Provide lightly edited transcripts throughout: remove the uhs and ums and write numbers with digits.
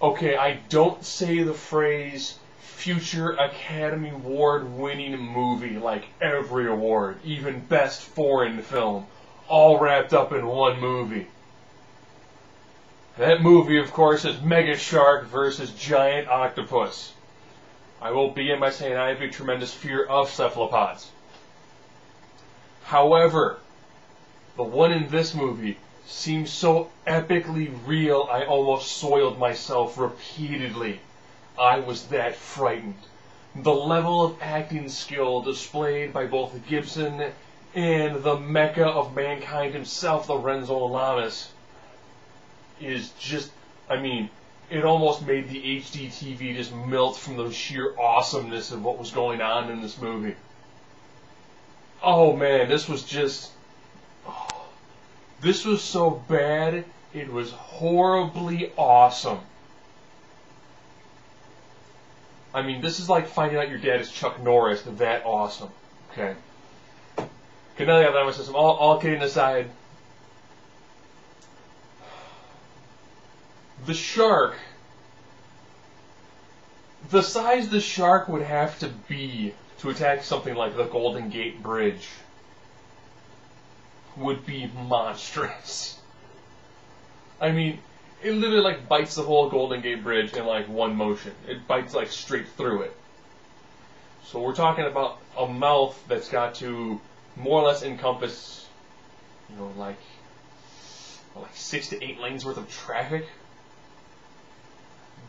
Okay, I don't say the phrase future Academy Award winning movie like every award, even best foreign film, all wrapped up in one movie. That movie, of course, is Mega Shark versus Giant Octopus. I will begin by saying I have a tremendous fear of cephalopods. However, the one in this movie seems so epically real I almost soiled myself repeatedly. I was that frightened. The level of acting skill displayed by both Gibson and the Mecca of mankind himself, Lorenzo Lamas, is just, it almost made the HD TV just melt from the sheer awesomeness of what was going on in this movie. Oh man, this was just... This was so bad, it was horribly awesome. This is like finding out your dad is Chuck Norris, that awesome. Okay. Okay, now that I got that system, all kidding aside, the shark, the size the shark would have to be to attack something like the Golden Gate Bridge would be monstrous. It literally bites the whole Golden Gate Bridge in one motion. It bites straight through it. So we're talking about a mouth that's got to more or less encompass, like 6 to 8 lanes worth of traffic.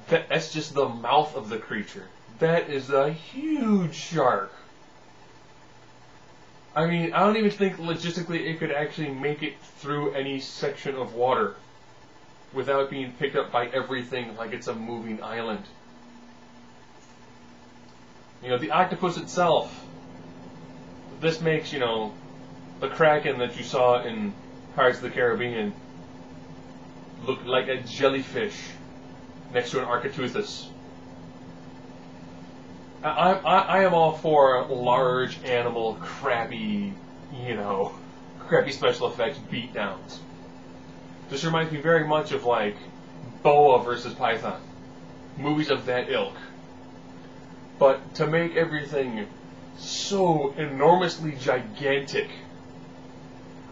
That's just the mouth of the creature. That is a huge shark. I don't even think logistically it could actually make it through any section of water without being picked up by everything like it's a moving island. The octopus itself, this makes, the Kraken that you saw in Pirates of the Caribbean look like a jellyfish next to an Architeuthis. I am all for large animal, crappy special effects beatdowns. This reminds me very much of Boa versus Python, movies of that ilk. But to make everything so enormously gigantic,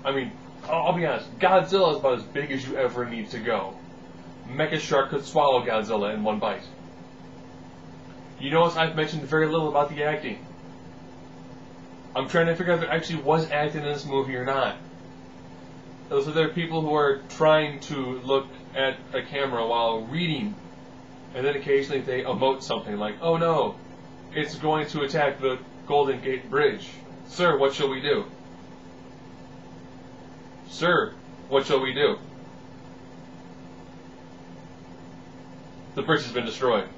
I'll be honest, Godzilla is about as big as you ever need to go. Mecha Shark could swallow Godzilla in one bite. You notice I've mentioned very little about the acting. I'm trying to figure out if there actually was acting in this movie or not. So there are people who are trying to look at a camera while reading, and then occasionally they emote something like, "Oh no, it's going to attack the Golden Gate Bridge. Sir, what shall we do? Sir, what shall we do? The bridge has been destroyed."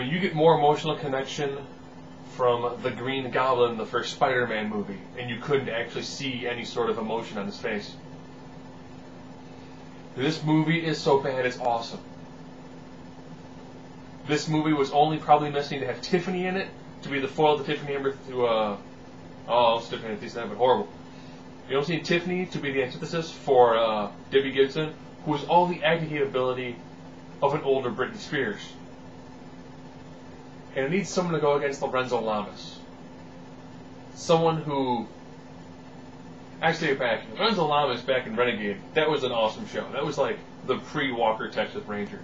You get more emotional connection from the Green Goblin in the first Spider-Man movie, and you couldn't actually see any sort of emotion on his face. This movie is so bad, it's awesome. This movie was only probably missing to have Tiffany in it, to be the foil to Tiffany Amber to, Tiffany at least that, but horrible. You don't see Tiffany to be the antithesis for Debbie Gibson, who has all the acting capability of an older Britney Spears. And it needs someone to go against Lorenzo Lamas. Someone who... Actually, Lorenzo Lamas back in Renegade, that was an awesome show. That was like the pre-Walker Texas Ranger.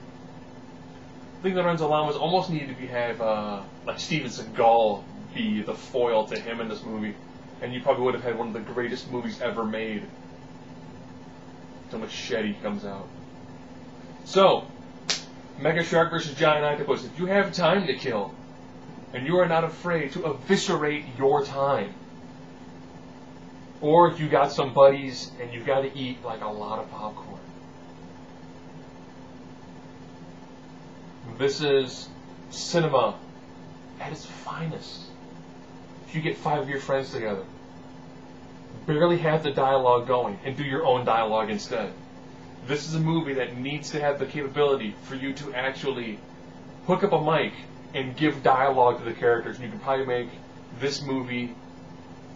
I think Lorenzo Lamas almost needed to have Steven Seagal be the foil to him in this movie. And you probably would have had one of the greatest movies ever made. So Machete comes out. So... Mega Shark versus Giant Octopus. If you have time to kill, and you are not afraid to eviscerate your time, or if you got some buddies and you've got to eat a lot of popcorn, this is cinema at its finest. if you get 5 of your friends together, barely have the dialogue going, and do your own dialogue instead. This is a movie that needs to have the capability for you to actually hook up a mic and give dialogue to the characters. And you can probably make this movie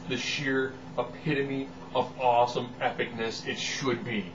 the sheer epitome of awesome epicness it should be.